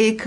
1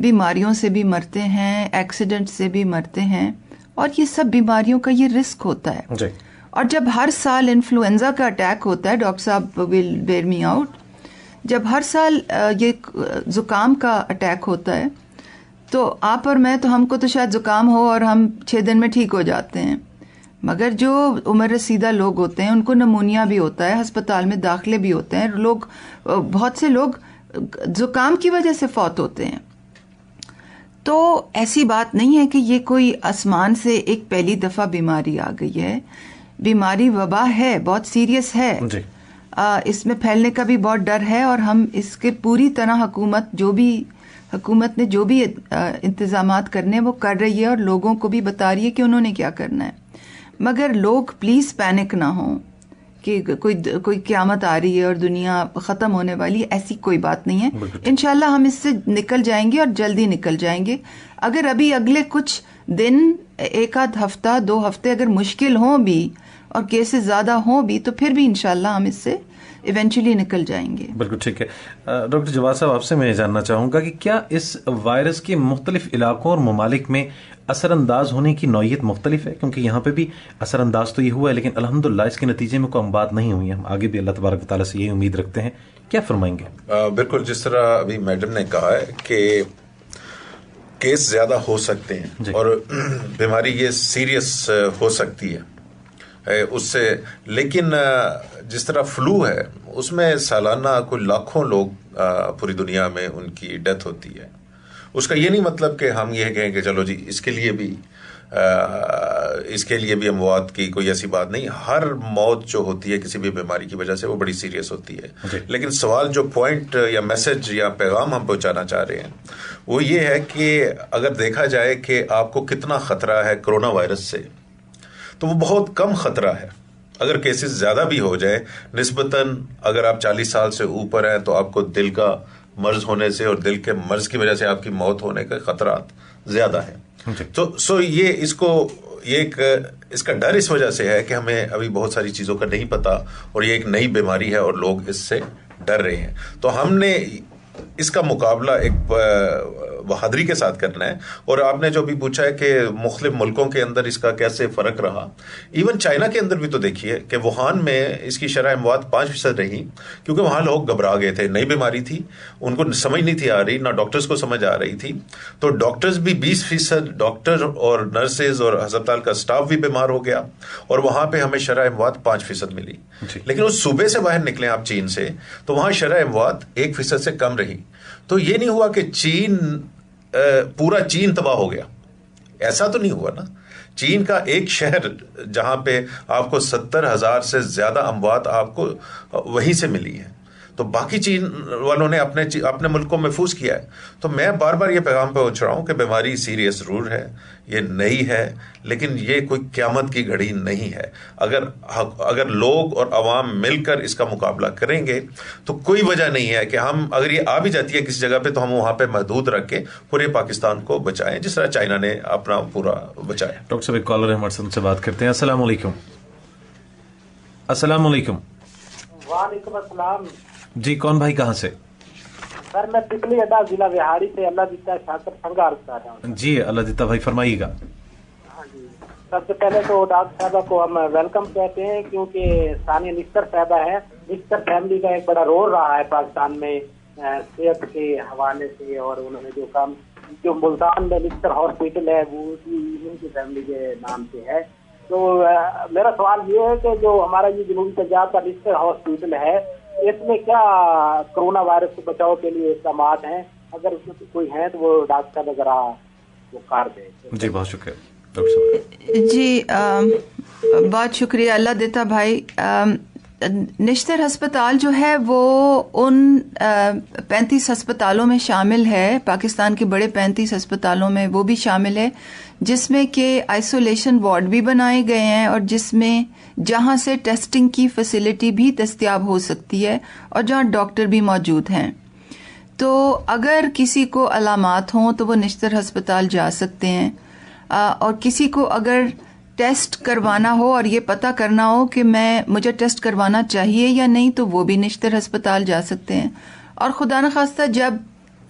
بیماریوں سے بھی مرتے ہیں, ایکسیڈنٹ سے بھی مرتے ہیں, اور یہ سب بیماریوں کا یہ رسک ہوتا ہے جی. اور جب ہر سال انفلوئنزا کا اٹیک ہوتا ہے, ڈاکٹر صاحب ول بیئر می آؤٹ, جب ہر سال یہ زکام کا اٹیک ہوتا ہے تو آپ اور میں, تو ہم کو تو شاید زکام ہو اور ہم 6 دن میں ٹھیک ہو جاتے ہیں, مگر جو عمر رسیدہ لوگ ہوتے ہیں ان کو نمونیا بھی ہوتا ہے, ہسپتال میں داخلے بھی ہوتے ہیں لوگ, بہت سے لوگ زکام کی وجہ سے فوت ہوتے ہیں. تو ایسی بات نہیں ہے کہ یہ کوئی آسمان سے ایک پہلی دفعہ بیماری آ گئی ہے. بیماری وبا ہے, بہت سیریس ہے جی. اس میں پھیلنے کا بھی بہت ڈر ہے, اور ہم اس کے پوری طرح حکومت نے جو بھی انتظامات کرنے وہ کر رہی ہے, اور لوگوں کو بھی بتا رہی ہے کہ انہوں نے کیا کرنا ہے. مگر لوگ پلیز پینک نہ ہوں کہ کوئی قیامت آ رہی ہے اور دنیا ختم ہونے والی ہے, ایسی کوئی بات نہیں ہے. انشاءاللہ ہم اس سے نکل جائیں گے اور جلدی نکل جائیں گے. اگر ابھی اگلے کچھ دن, 1 آدھ ہفتہ 2 ہفتے اگر مشکل ہوں بھی اور کیسز زیادہ ہوں بھی, تو پھر بھی انشاءاللہ ہم اس سے ایونچولی نکل جائیں گے. بالکل ٹھیک ہے. ڈاکٹر جواد صاحب, آپ سے میں جاننا چاہوں گا کہ کیا اس وائرس کے مختلف علاقوں اور ممالک میں اثر انداز ہونے کی نوعیت مختلف ہے؟ کیونکہ یہاں پہ بھی اثر انداز تو یہ ہوا ہے, لیکن الحمدللہ اس کے نتیجے میں کوئی بات نہیں ہوئی ہے. ہم آگے بھی اللہ تبارک و تعالیٰ سے یہی امید رکھتے ہیں. کیا فرمائیں گے؟ بالکل, جس طرح ابھی میڈم نے کہا ہے کہ کیس زیادہ ہو سکتے ہیں جی. اور بیماری یہ سیریس ہو سکتی ہے اس سے, لیکن جس طرح فلو ہے اس میں سالانہ کوئی لاکھوں لوگ پوری دنیا میں ان کی ڈیتھ ہوتی ہے. اس کا یہ نہیں مطلب کہ ہم یہ کہیں کہ چلو جی اس کے لیے بھی اموات کی کوئی ایسی بات نہیں. ہر موت جو ہوتی ہے کسی بھی بیماری کی وجہ سے وہ بڑی سیریس ہوتی ہے. لیکن سوال جو پوائنٹ یا میسج یا پیغام ہم پہنچانا چاہ رہے ہیں وہ یہ ہے کہ اگر دیکھا جائے کہ آپ کو کتنا خطرہ ہے کرونا وائرس سے, تو وہ بہت کم خطرہ ہے. اگر کیسز زیادہ بھی ہو جائے نسبتاً, اگر آپ 40 سال سے اوپر ہیں تو آپ کو دل کا مرض ہونے سے اور دل کے مرض کی وجہ سے آپ کی موت ہونے کے خطرات زیادہ ہیں. تو یہ اس کا ڈر اس وجہ سے ہے کہ ہمیں ابھی بہت ساری چیزوں کا نہیں پتا, اور یہ ایک نئی بیماری ہے اور لوگ اس سے ڈر رہے ہیں. تو ہم نے اس کا مقابلہ ایک بہادری کے ساتھ کرنا ہے. اور آپ نے جو بھی پوچھا ہے کہ مختلف ملکوں کے اندر اس کا کیسے فرق رہا, ایون چائنا کے اندر بھی تو دیکھیے کہ ووہان میں اس کی شرح اموات 5% رہی, کیونکہ وہاں لوگ گھبرا گئے تھے, نئی بیماری تھی, ان کو سمجھ نہیں تھی آ رہی, نہ ڈاکٹرز کو سمجھ آ رہی تھی. تو ڈاکٹرز بھی 20% ڈاکٹر اور نرسز اور ہسپتال کا سٹاف بھی بیمار ہو گیا, اور وہاں پہ ہمیں شرح اموات 5% ملی. لیکن اس صوبے سے باہر نکلے آپ چین سے, تو وہاں شرح اموات 1% سے کم رہی. تو یہ نہیں ہوا کہ پورا چین تباہ ہو گیا, ایسا تو نہیں ہوا نا. چین کا ایک شہر جہاں پہ آپ کو 70,000 سے زیادہ اموات آپ کو وہیں سے ملی ہے, تو باقی چین والوں نے اپنے ملک کو محفوظ کیا ہے. تو میں بار بار یہ پیغام پہنچ رہا ہوں کہ بیماری سیریس ضرور ہے, یہ نئی ہے, لیکن یہ کوئی قیامت کی گھڑی نہیں ہے. اگر لوگ اور عوام مل کر اس کا مقابلہ کریں گے تو کوئی وجہ نہیں ہے کہ ہم, اگر یہ آ بھی جاتی ہے کسی جگہ پہ, تو ہم وہاں پہ محدود رکھ کے پورے پاکستان کو بچائیں, جس طرح چائنا نے اپنا پورا بچایا. ڈاکٹر صاحب ایک کالر ہمارے سے, ان سے بات کرتے ہیں. السلام علیکم. السلام علیکم. وعلیکم السلام. جی, کون بھائی, کہاں سے؟ سر میں پپلی اڈا ضلع بہاڑی سے اللہ دیتا شاکر سنگار کر رہا ہوں. جی اللہ دیتا بھائی, فرمائیے گا. ہاں جی, سب سے پہلے تو ڈاکٹر صاحبہ کو ہم ویلکم کہتے ہیں, کیونکہ ثانیہ نشتر صاحبہ ہے. نشتر فیملی کا ایک بڑا رول رہا ہے پاکستان میں صحت کے حوالے سے, اور انہوں نے جو ملتان میں نشتر ہاسپٹل ہے وہ ان کی فیملی کے نام سے ہے. تو میرا سوال یہ ہے کہ جو ہمارا یہ جنوبی پنجاب کا نشتر ہاسپٹل ہے, اس میں کیا کرونا وائرس سے بچاؤ کے لیے اقدامات ہیں؟ اگر اس میں کوئی ہیں تو وہ ڈاکٹر صاحب ذرا وہ کر دیں. جی بہت شکریہ ڈاکٹر صاحب. جی بہت شکریہ اللہ دیتا بھائی. نشتر ہسپتال جو ہے وہ ان 35 ہسپتالوں میں شامل ہے, پاکستان کے بڑے 35 ہسپتالوں میں وہ بھی شامل ہے, جس میں کہ آئسولیشن وارڈ بھی بنائے گئے ہیں, اور جس میں جہاں سے ٹیسٹنگ کی فیسلٹی بھی دستیاب ہو سکتی ہے, اور جہاں ڈاکٹر بھی موجود ہیں. تو اگر کسی کو علامات ہوں تو وہ نشتر ہسپتال جا سکتے ہیں, اور کسی کو اگر ٹیسٹ کروانا ہو اور یہ پتہ کرنا ہو کہ مجھے ٹیسٹ کروانا چاہیے یا نہیں, تو وہ بھی نشتر ہسپتال جا سکتے ہیں. اور خدا نخواستہ جب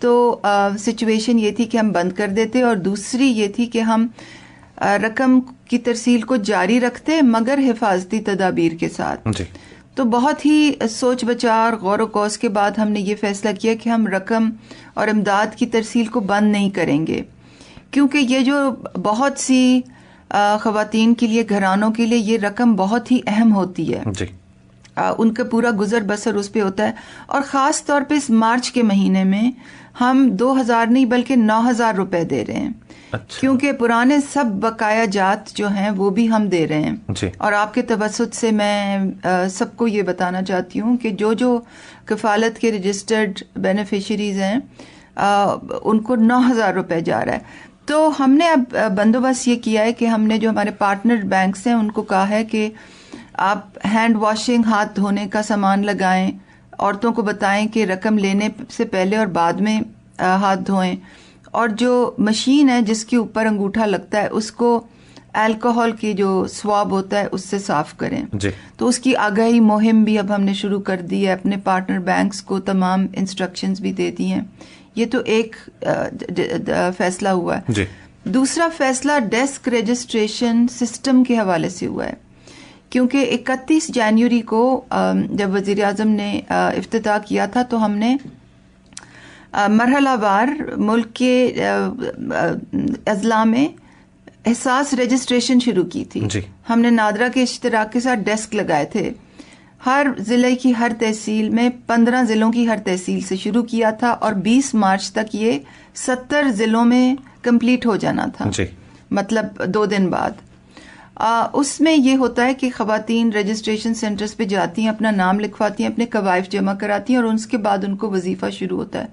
تو سچویشن یہ تھی کہ ہم بند کر دیتے، اور دوسری یہ تھی کہ ہم رقم کی ترسیل کو جاری رکھتے مگر حفاظتی تدابیر کے ساتھ. جی. تو بہت ہی سوچ بچار غور و خوض کے بعد ہم نے یہ فیصلہ کیا کہ ہم رقم اور امداد کی ترسیل کو بند نہیں کریں گے، کیونکہ یہ جو بہت سی خواتین کے لیے، گھرانوں کے لیے یہ رقم بہت ہی اہم ہوتی ہے. جی. ان کا پورا گزر بسر اس پہ ہوتا ہے، اور خاص طور پہ اس مارچ کے مہینے میں ہم 2,000 نہیں بلکہ 9,000 روپے دے رہے ہیں. اچھا. کیونکہ پرانے سب بقایا جات جو ہیں وہ بھی ہم دے رہے ہیں. جی. اور آپ کے توسط سے میں سب کو یہ بتانا چاہتی ہوں کہ جو کفالت کے رجسٹرڈ بینیفیشریز ہیں ان کو 9,000 روپے جا رہا ہے. تو ہم نے اب بندوبست یہ کیا ہے کہ ہم نے جو ہمارے پارٹنر بینکس ہیں ان کو کہا ہے کہ آپ ہینڈ واشنگ، ہاتھ دھونے کا سامان لگائیں، عورتوں کو بتائیں کہ رقم لینے سے پہلے اور بعد میں ہاتھ دھوئیں، اور جو مشین ہے جس کے اوپر انگوٹھا لگتا ہے اس کو الکوہول کی جو سواب ہوتا ہے اس سے صاف کریں. جی. تو اس کی آگاہی مہم بھی اب ہم نے شروع کر دی ہے، اپنے پارٹنر بینکس کو تمام انسٹرکشنز بھی دے دی ہیں. یہ تو ایک فیصلہ ہوا ہے. جی. دوسرا فیصلہ ڈیسک رجسٹریشن سسٹم کے حوالے سے ہوا ہے، کیونکہ 31 جنوری کو جب وزیر اعظم نے افتتاح کیا تھا تو ہم نے مرحلہ وار ملک کے اضلاع میں احساس رجسٹریشن شروع کی تھی. جی. ہم نے نادرا کے اشتراک کے ساتھ ڈیسک لگائے تھے. ہر ضلع کی ہر تحصیل میں 15 ضلعوں کی ہر تحصیل سے شروع کیا تھا، اور 20 مارچ تک یہ 70 ضلعوں میں کمپلیٹ ہو جانا تھا. جی. مطلب 2 دن بعد. اس میں یہ ہوتا ہے کہ خواتین رجسٹریشن سینٹرز پہ جاتی ہیں، اپنا نام لکھواتی ہیں، اپنے قوائف جمع کراتی ہیں، اور اس کے بعد ان کو وظیفہ شروع ہوتا ہے.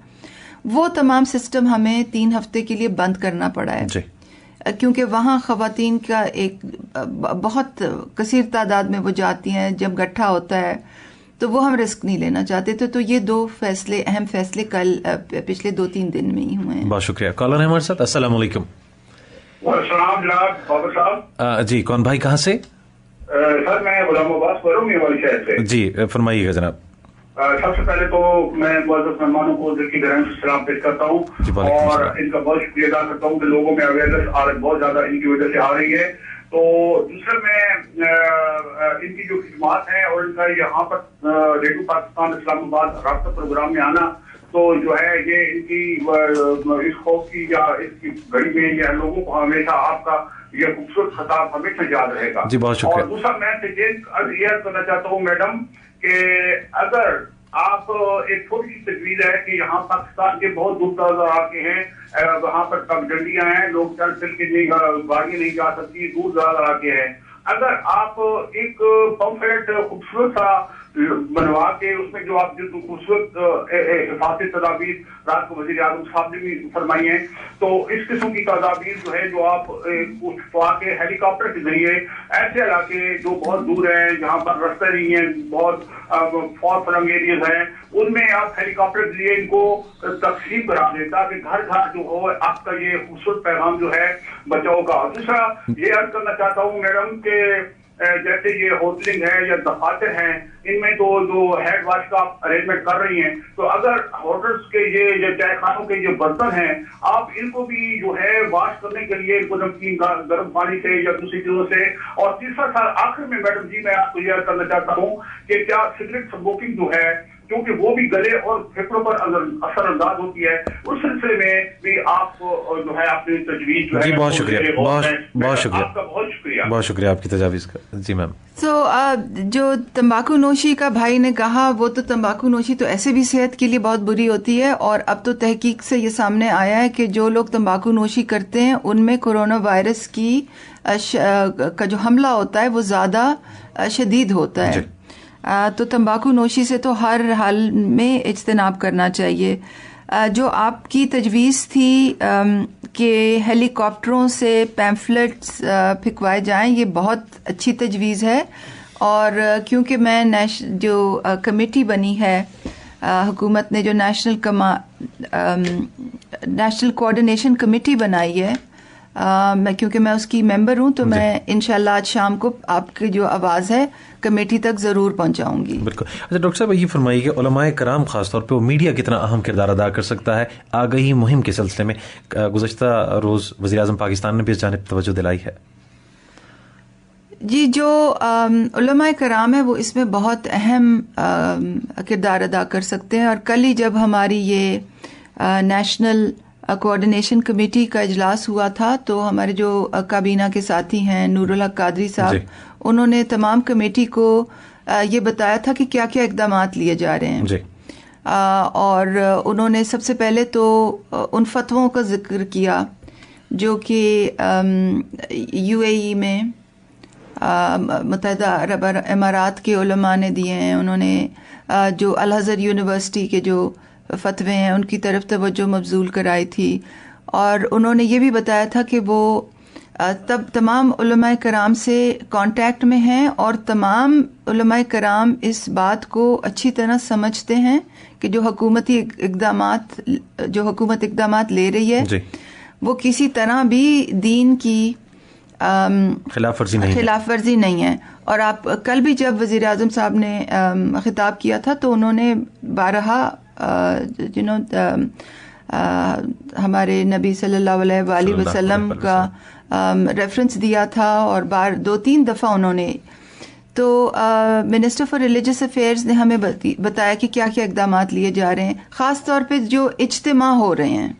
وہ تمام سسٹم ہمیں 3 ہفتے کے لیے بند کرنا پڑا ہے. جی. کیونکہ وہاں خواتین کا ایک بہت کثیر تعداد میں وہ جاتی ہیں، جب گٹھا ہوتا ہے تو وہ ہم رسک نہیں لینا چاہتے تھے. تو یہ 2 فیصلے، اہم فیصلے کل پچھلے 2-3 دن میں ہی ہوئے ہیں. بہت شکریہ. کالر ہے ہمارے ساتھ. السلام علیکم. السلام جناب بابر صاحب. جی کون بھائی، کہاں سے؟ سر میں غلام عباس بول رہا ہوں میواڑی شہر سے. جی فرمائیے گا جناب. سب سے پہلے تو میں معزز مہمانوں کو دل کی گہرائیوں سے سلام پیش کرتا ہوں اور ان کا بہت شکریہ ادا کرتا ہوں کہ لوگوں میں اویئرنیس بہت زیادہ ان کی وجہ سے آ رہی ہے. تو دوسرا میں ان کی جو خدمات ہیں اور ان کا یہاں پر ریڈیو پاکستان اسلام آباد رابطہ پروگرام میں آنا، تو جو ہے یہ ان کی اس خوف کی یا اس کی گھڑی میں یا لوگوں کو ہمیشہ آپ کا یہ خوبصورت خطاب ہمیشہ یاد رہے گا. جی بہت شکریہ. اور دوسرا میں یہ کرنا چاہتا ہوں میڈم کہ اگر آپ ایک تھوڑی سی تجویز ہے کہ یہاں پاکستان کے بہت دور دراز علاقے ہیں، وہاں پر پگڈنڈیاں ہیں، لوگ چل پھر کے گاڑی نہیں جا سکتی، دور دراز علاقے ہیں. اگر آپ ایک پمفلیٹ خوبصورت سا بنوا کے اس میں جو آپ جو خوبصورت حفاظتی تدابیر رات کو وزیر اعظم صاحب نے بھی فرمائی ہیں، تو اس قسم کی تدابیر جو ہے جو آپ اٹھوا کے ہیلی کاپٹر کے ذریعے ایسے علاقے جو بہت دور ہیں، جہاں پر رستے نہیں ہیں، بہت فار فلنگ ایریاز ہیں، ان میں آپ ہیلی کاپٹر کے ذریعے ان کو تقسیم کرا دیں تاکہ گھر گھر جو ہو آپ کا یہ خوبصورت پیغام جو ہے بچاؤ کا. دوسرا یہ عرض کرنا چاہتا ہوں میڈم کہ جیسے یہ ہوٹلنگ ہے یا دفاتر ہیں، ان میں تو جو ہیڈ واش کا آپ ارینجمنٹ کر رہی ہیں، تو اگر ہوٹلس کے یہ چائے خانوں کے جو برتن ہیں آپ ان کو بھی جو ہے واش کرنے کے لیے نمکین گرم پانی سے یا دوسری چیزوں سے. اور تیسرا سال آخر میں میڈم جی میں آپ کو یہ کرنا چاہتا ہوں کہ کیا سگریٹ اسموکنگ جو ہے کیونکہ وہ بھی گلے اور پھیپھڑوں پر اثر انداز ہوتی ہے، اس سلسلے میں بھی آپ جو ہے اپنی تجویز جو ہے. جی بہت شکریہ. بہت شکریہ. آپ کا بہت شکریہ. بہت شکریہ آپ کی تجاویز کا. جی میم. جو تمباکو نوشی کا بھائی نے کہا، وہ تو تمباکو نوشی تو ایسے بھی صحت کے لیے بہت بری ہوتی ہے، اور اب تو تحقیق سے یہ سامنے آیا ہے کہ جو لوگ تمباکو نوشی کرتے ہیں ان میں کورونا وائرس کا جو حملہ ہوتا ہے وہ زیادہ شدید ہوتا ہے. تو تمباکو نوشی سے تو ہر حال میں اجتناب کرنا چاہیے. جو آپ کی تجویز تھی کہ ہیلی کاپٹروں سے پیمفلٹس پھینکوائے جائیں، یہ بہت اچھی تجویز ہے. اور کیونکہ میں جو کمیٹی بنی ہے حکومت نے، جو نیشنل کوآرڈینیشن کمیٹی بنائی ہے کیونکہ میں اس کی ممبر ہوں تو میں انشاءاللہ آج شام کو آپ کی جو آواز ہے کمیٹی تک ضرور پہنچاؤں گی. بالکل. اچھا ڈاکٹر صاحب یہ فرمائیے کہ علماء کرام خاص طور پہ وہ میڈیا کتنا اہم کردار ادا کر سکتا ہے آگہی مہم کے سلسلے میں؟ گزشتہ روز وزیر اعظم پاکستان نے بھی اس جانب توجہ دلائی ہے. جی جو علماء کرام ہیں وہ اس میں بہت اہم کردار ادا کر سکتے ہیں. اور کل ہی جب ہماری یہ نیشنل کوآرڈینیشن کمیٹی کا اجلاس ہوا تھا تو ہمارے جو کابینہ کے ساتھی ہیں نور الحق قادری صاحب انہوں نے تمام کمیٹی کو یہ بتایا تھا کہ کیا کیا اقدامات لیے جا رہے ہیں. اور انہوں نے سب سے پہلے تو ان فتووں کا ذکر کیا جو کہ یو اے ای میں متحدہ عرب امارات کے علماء نے دیے ہیں. انہوں نے جو الازہر یونیورسٹی کے جو فتوے ہیں ان کی طرف توجہ مبذول کرائی تھی. اور انہوں نے یہ بھی بتایا تھا کہ وہ تب تمام علماء کرام سے کانٹیکٹ میں ہیں اور تمام علماء کرام اس بات کو اچھی طرح سمجھتے ہیں کہ جو حکومت اقدامات لے رہی ہے وہ کسی طرح بھی دین کی خلاف ورزی نہیں ہے. اور آپ کل بھی جب وزیر اعظم صاحب نے خطاب کیا تھا تو انہوں نے بارہا ہمارے نبی صلی اللہ علیہ وآلہ وسلم کا ریفرنس دیا تھا اور 2-3 دفعہ انہوں نے تو منسٹر فار ریلیجس افیئرز نے ہمیں بتایا کہ کیا کیا اقدامات لیے جا رہے ہیں. خاص طور پہ جو اجتماع ہو رہے ہیں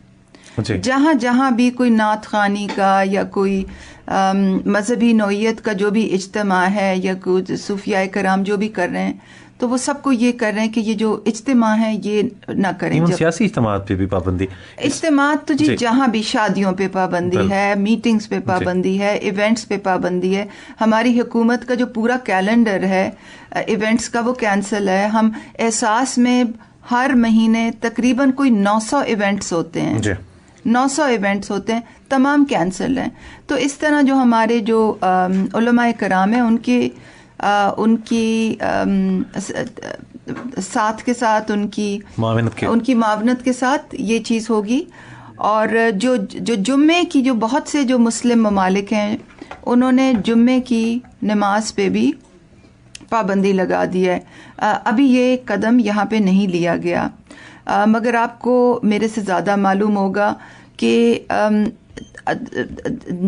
جہاں جہاں بھی کوئی نعت خوانی کا یا کوئی مذہبی نوعیت کا جو بھی اجتماع ہے یا کچھ صوفیاء کرام جو بھی کر رہے ہیں تو وہ سب کو یہ کر رہے ہیں کہ یہ جو اجتماع ہے یہ نہ کریں. سیاسی اجتماعات پہ بھی پابندی. اجتماعات تو جہاں بھی شادیوں پہ پابندی ہے, میٹنگز پہ پابندی ہے, ایونٹس پہ پابندی ہے. ہماری حکومت کا جو پورا کیلنڈر ہے ایونٹس کا وہ کینسل ہے. ہم احساس میں ہر مہینے تقریباً کوئی 900 ایونٹس ہوتے ہیں 900 ایونٹس ہوتے ہیں, تمام کینسل ہیں. تو اس طرح جو ہمارے جو علماء کرام ہیں ان کی ساتھ کے ساتھ ان کی معاونت کے ساتھ یہ چیز ہوگی. اور جو جمعے کی جو بہت سے جو مسلم ممالک ہیں انہوں نے جمعے کی نماز پہ بھی پابندی لگا دی ہے. ابھی یہ قدم یہاں پہ نہیں لیا گیا, مگر آپ کو میرے سے زیادہ معلوم ہوگا کہ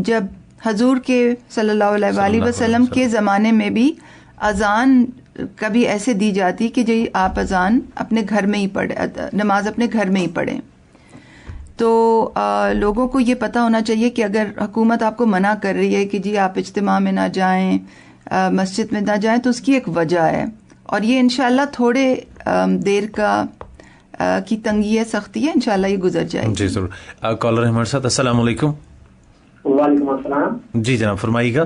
جب حضور کے صلی اللہ علیہ وآلہ وسلم کے زمانے میں بھی اذان کبھی ایسے دی جاتی کہ جی آپ اذان اپنے گھر میں ہی پڑھیں, نماز اپنے گھر میں ہی پڑھیں. تو لوگوں کو یہ پتہ ہونا چاہیے کہ اگر حکومت آپ کو منع کر رہی ہے کہ جی آپ اجتماع میں نہ جائیں, مسجد میں نہ جائیں, تو اس کی ایک وجہ ہے اور یہ انشاءاللہ تھوڑے دیر کی تنگی ہے, سختی ہے, انشاءاللہ یہ گزر جائے گی. جی ضرور. کالر ہے ہمارے ساتھ. السلام علیکم. وعلیکم السلام. جی جناب فرمائیے گا.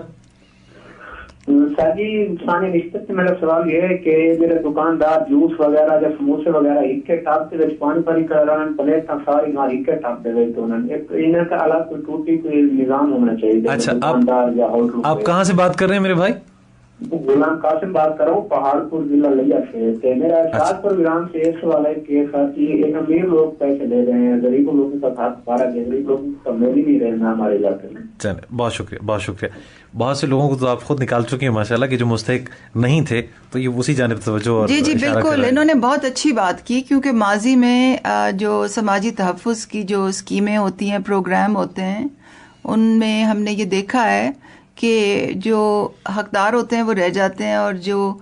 سر جی ثانی نسبت سے میرا سوال یہ ہے کہ میرے دکاندار جوس وغیرہ یا سموسے وغیرہ ایک کے ٹاپ سے پانی پانی کر رہے ہیں پلیٹ ساری نہ ایک کے ٹاپ دے رہے تو انہیں کا الگ کوئی ٹوٹی کوئی نظام ہونا چاہیے. اچھا آپ کہاں سے بات کر رہے ہیں میرے بھائی؟ غلام قاسم بات کر رہا ہوں پہاڑ پور ضلع لیا سے. میرا سات پروگرام سے ایک سوال ہے کہ ایک امیر لوگ پیسے لے رہے ہیں, غریب لوگوں کا ہاتھ پارا گیا, غریب لوگوں کا مل ہی نہیں رہنا ہمارے علاقے میں. چلے بہت شکریہ, بہت شکریہ. بہت سے لوگوں کو تو آپ خود نکال چکے ہیں ماشاءاللہ کہ جو مستحق نہیں تھے تو یہ اسی جانب توجہ. جی بالکل, انہوں نے بہت اچھی بات کی کیونکہ ماضی میں جو سماجی تحفظ کی جو اسکیمیں ہوتی ہیں, پروگرام ہوتے ہیں, ان میں ہم نے یہ دیکھا ہے کہ جو حقدار ہوتے ہیں وہ رہ جاتے ہیں اور جو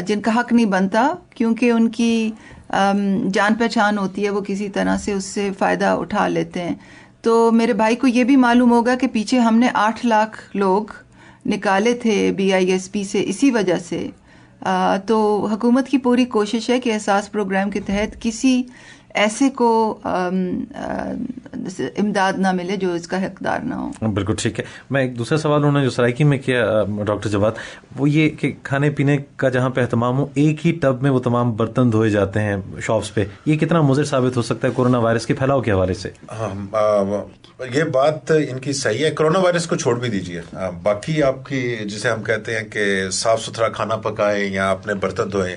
جن کا حق نہیں بنتا کیونکہ ان کی جان پہچان ہوتی ہے وہ کسی طرح سے اس سے فائدہ اٹھا لیتے ہیں. تو میرے بھائی کو یہ بھی معلوم ہوگا کہ پیچھے ہم نے 8 لاکھ لوگ نکالے تھے BISP سے اسی وجہ سے. تو حکومت کی پوری کوشش ہے کہ احساس پروگرام کے تحت کسی ایسے کو امداد نہ ملے جو اس کا حقدار نہ ہو. بالکل ٹھیک ہے. میں ایک دوسرا سوال ہونا جو سرائکی میں کیا ڈاکٹر جواد, وہ یہ کہ کھانے پینے کا جہاں پہ اہتمام ہو ایک ہی ٹب میں وہ تمام برتن دھوئے جاتے ہیں شاپس پہ, یہ کتنا مضر ثابت ہو سکتا ہے کورونا وائرس کے پھیلاؤ کے حوالے سے؟ یہ بات ان کی صحیح ہے. کورونا وائرس کو چھوڑ بھی دیجیے, باقی آپ کی جسے ہم کہتے ہیں کہ صاف ستھرا کھانا پکائیں یا اپنے برتن دھوئیں,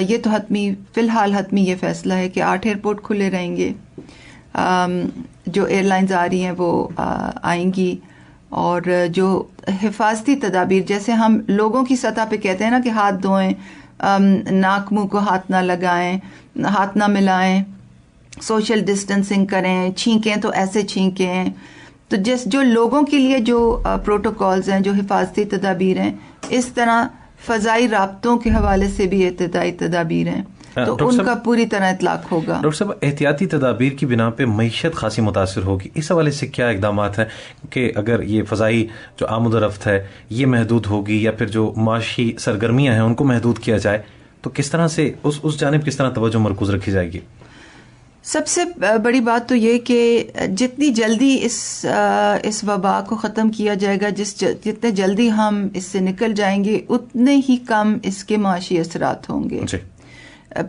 یہ تو فی الحال حتمی یہ فیصلہ ہے کہ 8 ایئرپورٹ کھلے رہیں گے. جو ایئر لائنز آ رہی ہیں وہ آئیں گی, اور جو حفاظتی تدابیر جیسے ہم لوگوں کی سطح پہ کہتے ہیں نا کہ ہاتھ دھوئیں, ناک منہ کو ہاتھ نہ لگائیں, ہاتھ نہ ملائیں, سوشل ڈسٹینسنگ کریں, چھینکیں تو ایسے چھینکیں, تو جو لوگوں کے لیے جو پروٹوکولز ہیں, جو حفاظتی تدابیر ہیں, اس طرح فضائی رابطوں کے حوالے سے بھی احتیاطی تدابیر ہیں, تو ان کا پوری طرح اطلاق ہوگا. ڈاکٹر صاحب, احتیاطی تدابیر کی بنا پہ معیشت خاصی متاثر ہوگی, اس حوالے سے کیا اقدامات ہیں کہ اگر یہ فضائی جو آمد و رفت ہے یہ محدود ہوگی, یا پھر جو معاشی سرگرمیاں ہیں ان کو محدود کیا جائے, تو کس طرح سے اس جانب کس طرح توجہ مرکوز رکھی جائے گی؟ سب سے بڑی بات تو یہ کہ جتنی جلدی اس وبا کو ختم کیا جائے گا, جتنے جلدی ہم اس سے نکل جائیں گے, اتنے ہی کم اس کے معاشی اثرات ہوں گے. جی.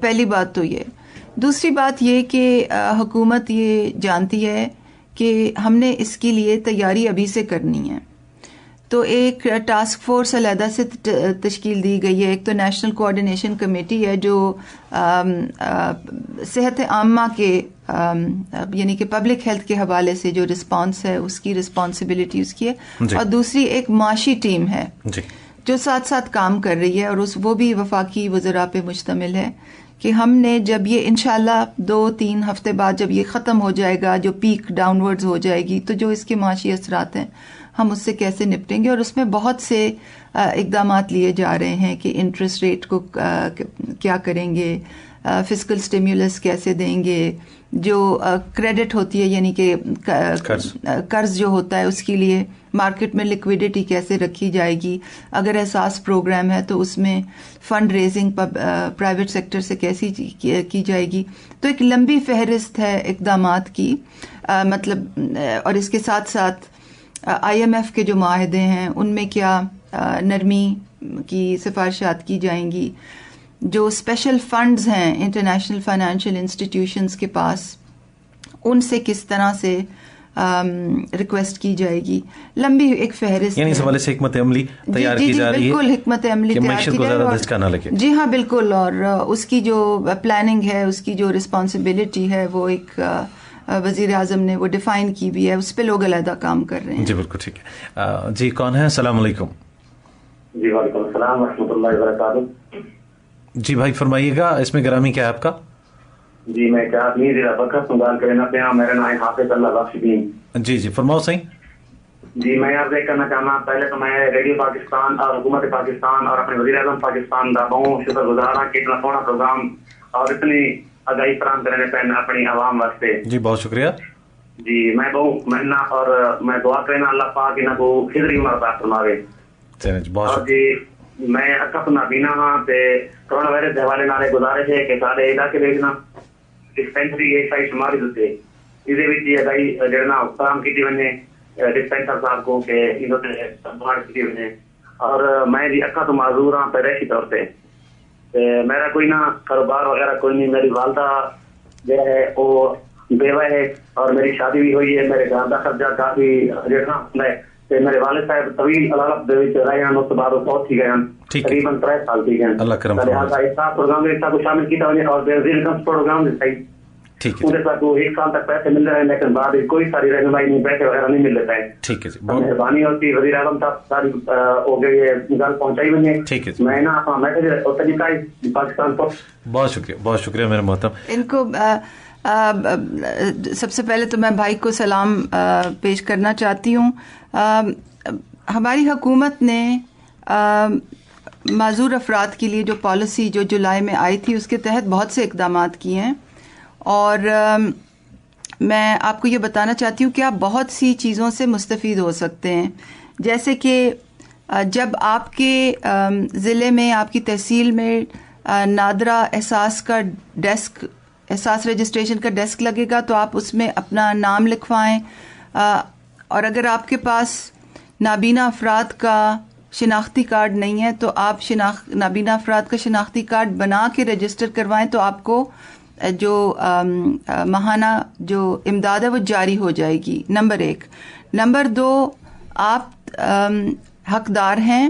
پہلی بات تو یہ. دوسری بات یہ کہ حکومت یہ جانتی ہے کہ ہم نے اس کے لیے تیاری ابھی سے کرنی ہے, تو ایک ٹاسک فورس علیحدہ سے تشکیل دی گئی ہے. ایک تو نیشنل کوآرڈینیشن کمیٹی ہے جو صحت عامہ کے یعنی کہ پبلک ہیلتھ کے حوالے سے جو رسپانس ہے اس کی رسپانسبلٹی اس کی ہے, اور دوسری ایک معاشی ٹیم ہے جو ساتھ ساتھ کام کر رہی ہے, اور وہ بھی وفاقی وزراء پہ مشتمل ہے کہ ہم نے جب یہ انشاءاللہ 2-3 ہفتے بعد جب یہ ختم ہو جائے گا, جو پیک ڈاؤن ورڈز ہو جائے گی, تو جو اس کے معاشی اثرات ہیں ہم اس سے کیسے نپٹیں گے. اور اس میں بہت سے اقدامات لیے جا رہے ہیں کہ انٹرسٹ ریٹ کو کیا کریں گے, فسکل سٹیمیولس کیسے دیں گے, جو کریڈٹ ہوتی ہے یعنی کہ قرض جو ہوتا ہے اس کے لیے مارکیٹ میں لیکویڈیٹی کیسے رکھی جائے گی, اگر احساس پروگرام ہے تو اس میں فنڈ ریزنگ پرائیویٹ سیکٹر سے کیسی کی جائے گی. تو ایک لمبی فہرست ہے اقدامات کی, مطلب, اور اس کے ساتھ ساتھ IMF کے جو معاہدے ہیں ان میں کیا نرمی کی سفارشات کی جائیں گی, جو اسپیشل فنڈز ہیں انٹرنیشنل فائنینشیل انسٹیٹیوشنز کے پاس ان سے کس طرح سے ریکویسٹ کی جائے گی. لمبی ایک فہرست, یعنی اس حوالے سے حکمت عملی تیار کی جا رہی ہے, بالکل حکمت عملی تیار کی جا رہی ہے. جی ہاں بالکل, اور اس کی جو پلاننگ ہے, اس کی جو رسپانسبلٹی ہے, وہ ایک وزیر اعظم نے وہ ڈیفائن کی بھی ہے, اس پہ لوگ علیحدہ کام کر رہے ہیں. جی بالکل ٹھیک ہے. جی کون ہے؟ السلام علیکم. جی وعلیکم السلام ورحمۃ اللہ وبرکاتہ. جی بھائی فرمائیے گا, اس میں گرامی کیا ہے آپ کا؟ جی میں کیا نہیں ضلع بکر سنگال کرنا پیا, میرا نام ہے حافظ اللہ بخش دین. جی جی فرماؤ صحیح. جی میں آپ سے کرنا چاہنا, پہلے تو میں ریڈیو پاکستان اور حکومت پاکستان اور اپنے وزیر اعظم پاکستان کا بہت شکر گزار ہوں کہ اتنا سونا پروگرام اور اتنی آگاہی فراہم کرنے پہ اپنی عوام واسطے. جی بہت شکریہ. جی میں بہت مہینہ اور میں دعا کرنا اللہ پاک انہوں کو خضری عمر عطا فرماوے. اور جی میں اکا نابینا ہاں تے کرونا وائرس کے حوالے نال گزارش ہے کہ سارے علاقے وچ ڈسپینسری ایک سائٹ شماری دتے اسے وچ یہ آگاہی جڑنا فراہم کیتی ونے ڈسپینسر صاحب کو کہ انہوں نے سنبھال کیتی ونے. اور میں جی اکا تو معذور ہاں پیدائشی طور پہ, میرا کوئی نہ کاروبار وغیرہ کوئی نہیں. میری والدہ جو ہے وہ بیوہ ہے اور میری شادی بھی ہوئی ہے. میرے گھر کا خرچہ کافی جڑنا ہوتا ہے. میرے والد صاحب طویل عدالت رہے ہیں, اس کے بعد بہت تھی گئے تقریباً 3 سال تھی گئے. لہٰذا اس پروگرام میں کو شامل کیا اور پروگرام کو 1 سال تک پیسے مل رہے ہیں, لیکن بعد کوئی ساری رہنمائی نہیں, پیسے وغیرہ نہیں مل رہے ہیں. مہربانی ہوتی وزیر اعظم صاحب ساری ہو گئی ہے گل پہنچائی ہوئی. میں نا اپنا میسج پاکستان کو بہت شکریہ, بہت شکریہ میرے محترم. ان کو سب سے پہلے تو میں بھائی کو سلام پیش کرنا چاہتی ہوں. ہماری حکومت نے معذور افراد کے لیے جو پالیسی جو جولائی میں آئی تھی اس کے تحت بہت سے اقدامات کیے ہیں, اور میں آپ کو یہ بتانا چاہتی ہوں کہ آپ بہت سی چیزوں سے مستفید ہو سکتے ہیں. جیسے کہ جب آپ کے ضلع میں, آپ کی تحصیل میں نادرہ احساس کا ڈیسک, احساس رجسٹریشن کا ڈیسک لگے گا, تو آپ اس میں اپنا نام لکھوائیں. اور اگر آپ کے پاس نابینا افراد کا شناختی کارڈ نہیں ہے تو آپ نابینا افراد کا شناختی کارڈ بنا کے رجسٹر کروائیں, تو آپ کو جو ماہانہ جو امداد ہے وہ جاری ہو جائے گی. نمبر 1. نمبر 2, آپ حقدار ہیں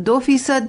2%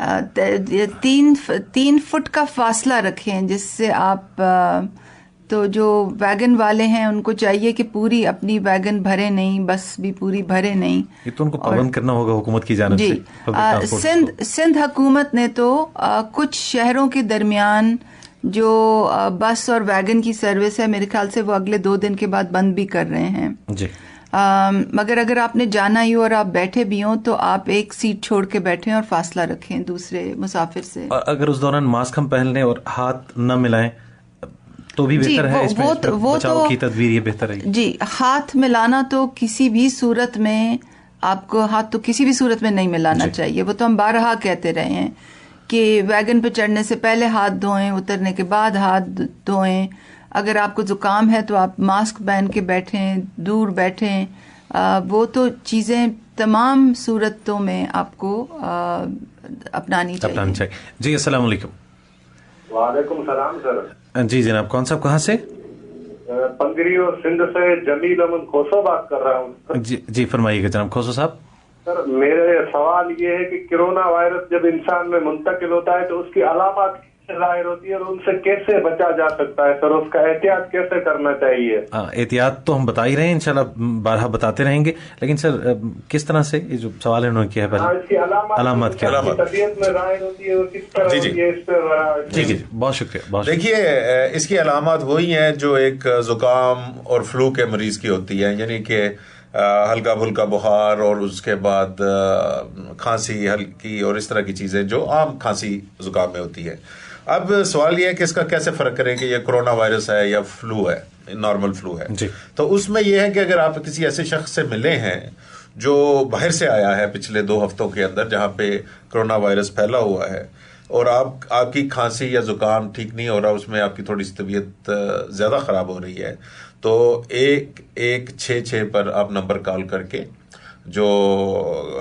3 فٹ کا فاصلہ رکھیں، جس سے آپ تو جو ویگن والے ہیں ان کو چاہیے کہ پوری اپنی ویگن بھرے نہیں، بس بھی پوری بھرے نہیں. یہ تو ان کو پابند کرنا ہوگا حکومت کی جانب سے. جی سندھ حکومت نے تو کچھ شہروں کے درمیان جو بس اور ویگن کی سروس ہے، میرے خیال سے وہ اگلے 2 دن کے بعد بند بھی کر رہے ہیں. جی مگر اگر آپ نے جانا ہی اور آپ بیٹھے بھی ہوں تو آپ ایک سیٹ چھوڑ کے بیٹھیں اور فاصلہ رکھیں دوسرے مسافر سے. اور اگر اس دوران ماسک ہم پہن لیں اور ہاتھ نہ ملائیں تو بھی بہتر ہے. اس میں بچاؤ کی تدبیر یہ بہتر ہے. جی ہاتھ ملانا تو کسی بھی صورت میں، آپ کو ہاتھ تو کسی بھی صورت میں نہیں ملانا چاہیے. وہ تو ہم بارہا کہتے رہے ہیں کہ ویگن پہ چڑھنے سے پہلے ہاتھ دھوئیں، اترنے کے بعد ہاتھ دھوئیں. اگر آپ کو زکام ہے تو آپ ماسک پہن کے بیٹھیں، دور بیٹھیں. وہ تو چیزیں تمام صورتوں میں آپ کو اپنانی چاہیے. جی السلام علیکم. وعلیکم السلام سر. جی جناب، کون صاحب کہاں سے؟ پنگری اور سندھ سے جمیل احمد کھوسو بات کر رہا ہوں. جی فرمائیے گا جناب کھوسو صاحب. سر میرے سوال یہ ہے کہ کرونا وائرس جب انسان میں منتقل ہوتا ہے تو اس کی علامات کیسے ظاہر ہوتی ہے اور ان سے کیسے بچا جا سکتا ہے سر؟ اس کا احتیاط کیسے کرنا چاہیے؟ احتیاط تو ہم بتا ہی رہے ہیں، انشاءاللہ بارہا بتاتے رہیں گے. لیکن سر کس طرح سے، یہ جو سوال ہے انہوں نے کیا ہے پہلے، علامات کیا طبیعت میں ظاہر ہوتی ہے اور کس طرح ہوتی ہے اس پر؟ جی بہت شکریہ. دیکھیے اس کی علامات وہی ہیں جو ایک زکام اور فلو کے مریض کی ہوتی ہے، یعنی کہ ہلکا پھلکا بخار اور اس کے بعد کھانسی ہلکی اور اس طرح کی چیزیں جو عام کھانسی زکام میں ہوتی ہے. اب سوال یہ ہے کہ اس کا کیسے فرق کریں کہ یہ کرونا وائرس ہے یا فلو ہے، نارمل فلو ہے. تو اس میں یہ ہے کہ اگر آپ کسی ایسے شخص سے ملے ہیں جو باہر سے آیا ہے پچھلے 2 ہفتوں کے اندر جہاں پہ کرونا وائرس پھیلا ہوا ہے، اور آپ کی کھانسی یا زکام ٹھیک نہیں ہو رہا، اس میں آپ کی تھوڑی سی طبیعت زیادہ خراب ہو رہی ہے، تو 116 پر آپ نمبر کال کر کے جو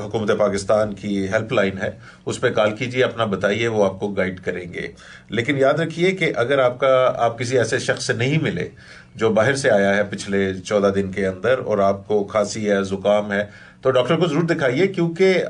حکومت پاکستان کی ہیلپ لائن ہے اس پہ کال کیجیے، اپنا بتائیے، وہ آپ کو گائیڈ کریں گے. لیکن یاد رکھیے کہ اگر آپ کسی ایسے شخص سے نہیں ملے جو باہر سے آیا ہے پچھلے 14 دن کے اندر اور آپ کو کھانسی ہے، زکام ہے، تو ڈاکٹر کو ضرور دکھائیے، کیونکہ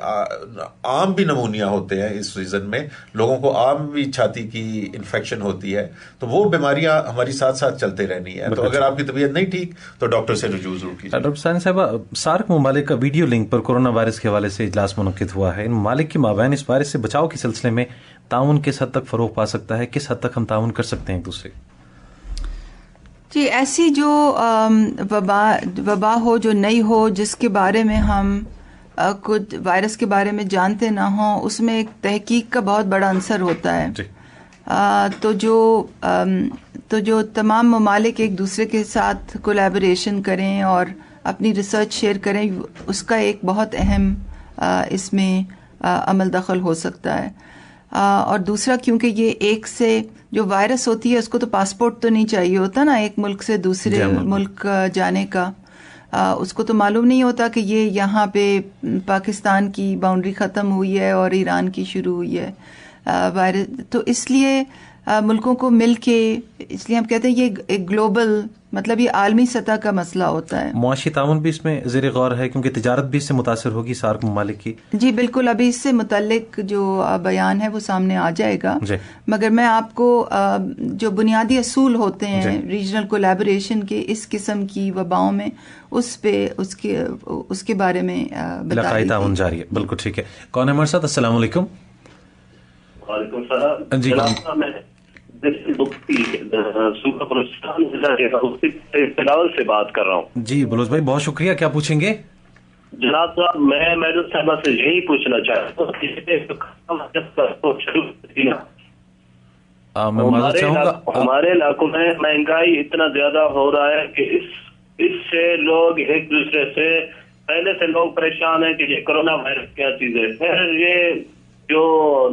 عام بھی نمونیا ہوتے ہیں اس سیزن میں، لوگوں کو عام بھی چھاتی کی انفیکشن ہوتی ہے، تو وہ بیماریاں ہماری ساتھ ساتھ چلتے رہنی ہیں. تو اگر آپ کی طبیعت نہیں ٹھیک تو ڈاکٹر سے رجوع ضرور کیجیے. ڈاکٹر ثانی صاحبہ، سارک ممالک کا ویڈیو لنک پر کورونا وائرس کے حوالے سے اجلاس منعقد ہوا ہے. ان ممالک کے مابین اس وائرس سے بچاؤ کے سلسلے میں تعاون کس حد تک فروغ پا سکتا ہے؟ کس حد تک ہم تعاون کر سکتے ہیں ایک دوسرے؟ جی ایسی جو وبا ہو جو نئی ہو، جس کے بارے میں ہم کچھ وائرس کے بارے میں جانتے نہ ہوں، اس میں ایک تحقیق کا بہت بڑا عنصر ہوتا ہے. تو جو تمام ممالک ایک دوسرے کے ساتھ کولیبوریشن کریں اور اپنی ریسرچ شیئر کریں، اس کا ایک بہت اہم اس میں عمل دخل ہو سکتا ہے. اور دوسرا، کیونکہ یہ ایک سے جو وائرس ہوتی ہے اس کو تو پاسپورٹ تو نہیں چاہیے ہوتا نا ایک ملک سے دوسرے ملک جانے کا. اس کو تو معلوم نہیں ہوتا کہ یہ یہاں پہ پاکستان کی باؤنڈری ختم ہوئی ہے اور ایران کی شروع ہوئی ہے وائرس. تو اس لیے ملکوں کو مل کے، اس لیے ہم کہتے ہیں یہ ایک گلوبل، مطلب یہ عالمی سطح کا مسئلہ ہوتا ہے. معاشی تعاون بھی اس میں زیر غور ہے کیونکہ تجارت بھی اس سے متاثر ہوگی سارک ممالک کی. جی بالکل، ابھی اس سے متعلق جو بیان ہے وہ سامنے آ جائے گا. مگر میں آپ کو جو بنیادی اصول ہوتے ہیں ریجنل کولیبوریشن کے اس قسم کی وباؤں میں، اس کے بارے میں علاقائی تعاون جاری ہے. بالکل ٹھیک ہے. کون ہے ہمارے ساتھ؟ السلام علیکم. وعلیکم السلام. جی سے بات کر رہا ہوں. جی بلوچ بھائی بہت شکریہ. کیا پوچھیں گے؟ جناب صاحب میں میڈم صاحبہ سے یہی پوچھنا چاہتا ہوں، ہمارے علاقوں میں مہنگائی اتنا زیادہ ہو رہا ہے کہ اس سے لوگ ایک دوسرے سے، پہلے سے لوگ پریشان ہیں کہ یہ کرونا وائرس کیا چیز ہے، پھر یہ جو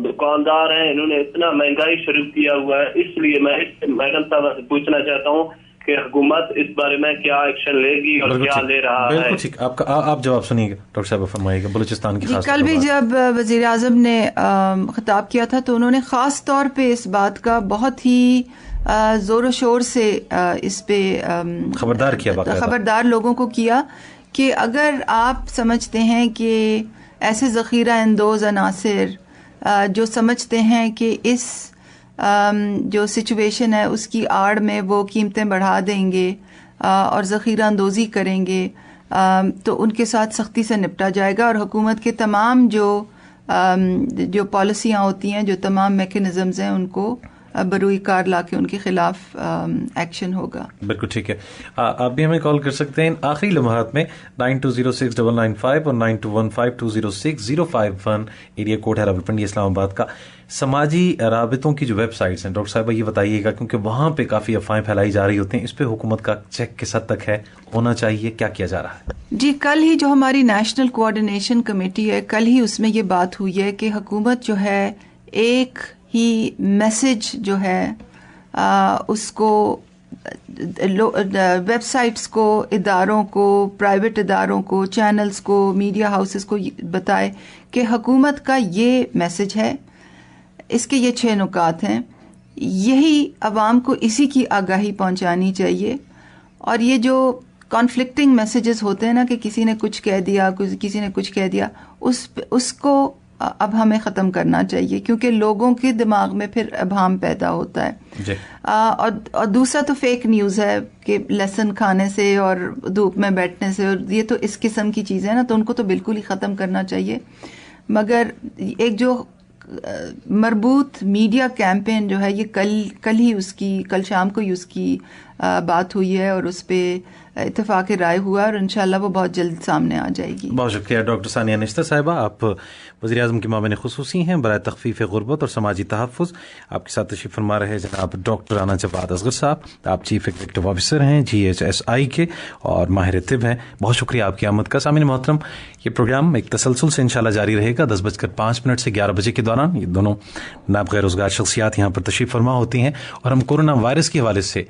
دکاندار ہیں انہوں نے اتنا مہنگائی شروع کیا ہوا ہے. اس لیے میں میڈم صاحب سے پوچھنا چاہتا ہوں کہ حکومت اس بارے میں کیا ایکشن لے گی اور کیا لے رہا ہے. بالکل ٹھیک. آپ جواب سنیے گا ڈاکٹر صاحب، فرمائیے گا. بلوچستان کی کل بھی جب وزیر اعظم نے خطاب کیا تھا تو انہوں نے خاص طور پہ اس بات کا بہت ہی زور و شور سے اس پہ خبردار لوگوں کو کیا کہ اگر آپ سمجھتے ہیں کہ ایسے ذخیرہ اندوز عناصر جو سمجھتے ہیں کہ اس جو سچویشن ہے اس کی آڑ میں وہ قیمتیں بڑھا دیں گے اور ذخیرہ اندوزی کریں گے تو ان کے ساتھ سختی سے نپٹا جائے گا، اور حکومت کے تمام جو پالیسیاں ہوتی ہیں، جو تمام میکینزمز ہیں، ان کو بروئی کار لا کے ان کے خلاف ایکشن ہوگا. بالکل ٹھیک ہے. آپ بھی ہمیں کال کر سکتے ہیں آخری لمحات میں 92069995 اور 9215206051 ایریا کوڈ ہے راولپنڈی اسلام آباد کا. سماجی رابطوں کی جو ویب سائٹس ہیں ڈاکٹر صاحبہ یہ بتائیے گا، کیونکہ وہاں پہ کافی افواہیں پھیلائی جا رہی ہوتی ہیں، اس پہ حکومت کا چیک کس حد تک ہے، ہونا چاہیے، کیا کیا جا رہا ہے؟ جی کل ہی جو ہماری نیشنل کوآرڈینیشن کمیٹی ہے، کل ہی اس میں یہ بات ہوئی ہے کہ حکومت جو ہے ایک ہی میسج جو ہے اس کو ویب سائٹس کو، اداروں کو، پرائیویٹ اداروں کو، چینلز کو، میڈیا ہاؤسز کو بتائے کہ حکومت کا یہ میسج ہے، اس کے یہ 6 نکات ہیں، یہی عوام کو اسی کی آگاہی پہنچانی چاہیے. اور یہ جو کانفلکٹنگ میسیجز ہوتے ہیں نا کہ کسی نے کچھ کہہ دیا، کسی نے کچھ کہہ دیا، اس کو اب ہمیں ختم کرنا چاہیے، کیونکہ لوگوں کے دماغ میں پھر ابہام پیدا ہوتا ہے جی. اور دوسرا تو فیک نیوز ہے کہ لہسن کھانے سے اور دھوپ میں بیٹھنے سے، اور یہ تو اس قسم کی چیزیں نا، تو ان کو تو بالکل ہی ختم کرنا چاہیے. مگر ایک جو مربوط میڈیا کیمپین جو ہے یہ کل شام کو ہی اس کی بات ہوئی ہے، اور اس پہ اتفاق رائے ہوا، اور انشاءاللہ وہ بہت جلد سامنے آ جائے گی. بہت شکریہ ڈاکٹر ثانیہ نشتر صاحبہ. آپ وزیر اعظم کی معاون خصوصی ہیں برائے تخفیف غربت اور سماجی تحفظ. آپ کے ساتھ تشریف فرما رہے جناب ڈاکٹر رانا جواد اصغر صاحب. آپ چیف ایگزیکٹو آفیسر ہیں GHSI کے اور ماہر طب ہیں. بہت شکریہ آپ کی آمد کا. سامعین محترم، یہ پروگرام ایک تسلسل سے انشاءاللہ جاری رہے گا 10:05 سے 11 بجے کے دوران. یہ دونوں نائب غیر روزگار شخصیات یہاں پر تشریف فرما ہوتی ہیں، اور ہم کورونا وائرس کے حوالے سے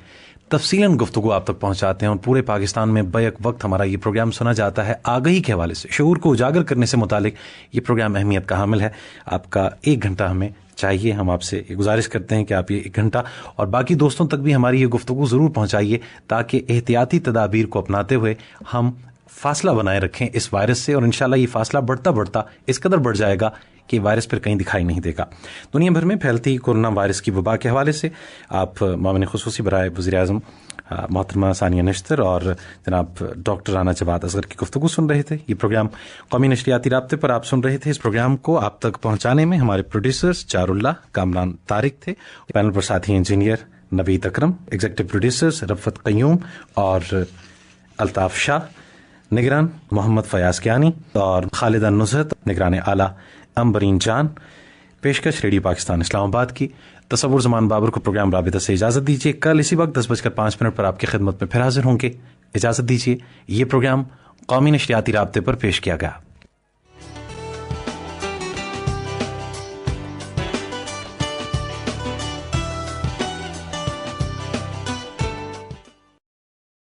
تفصیلاً گفتگو آپ تک پہنچاتے ہیں، اور پورے پاکستان میں بیک وقت ہمارا یہ پروگرام سنا جاتا ہے. آگہی کے حوالے سے شعور کو اجاگر کرنے سے متعلق یہ پروگرام اہمیت کا حامل ہے. آپ کا 1 گھنٹہ ہمیں چاہیے. ہم آپ سے یہ گزارش کرتے ہیں کہ آپ یہ 1 گھنٹہ اور باقی دوستوں تک بھی ہماری یہ گفتگو ضرور پہنچائیے، تاکہ احتیاطی تدابیر کو اپناتے ہوئے ہم فاصلہ بنائے رکھیں اس وائرس سے. اور انشاءاللہ یہ فاصلہ بڑھتا بڑھتا اس قدر بڑھ جائے گا کہ وائرس پھر کہیں دکھائی نہیں دے گا. دنیا بھر میں پھیلتی کورونا وائرس کی وبا کے حوالے سے آپ معاون خصوصی برائے وزیر اعظم محترمہ ثانیہ نشتر اور جناب ڈاکٹر رانا جواد اصغر کی گفتگو سن رہے تھے. یہ پروگرام قومی نشریاتی رابطے پر آپ سن رہے تھے. اس پروگرام کو آپ تک پہنچانے میں ہمارے پروڈیوسرز چار اللہ، کامران طارق تھے. پینل پر ساتھی انجینئر نوید اکرم، ایگزیکٹو پروڈیوسرز رفت قیوم اور الطاف شاہ، نگران محمد فیاض کیانی اور خالدہ نصرت، نگران اعلیٰ امبرین جان. پیشکش ریڈیو پاکستان اسلام آباد کی. تصور زمان بابر کو پروگرام رابطہ سے اجازت دیجیے. کل اسی وقت 10:05 پر آپ کی خدمت میں پھر حاضر ہوں گے. اجازت دیجیے. یہ پروگرام قومی نشریاتی رابطے پر پیش کیا گیا.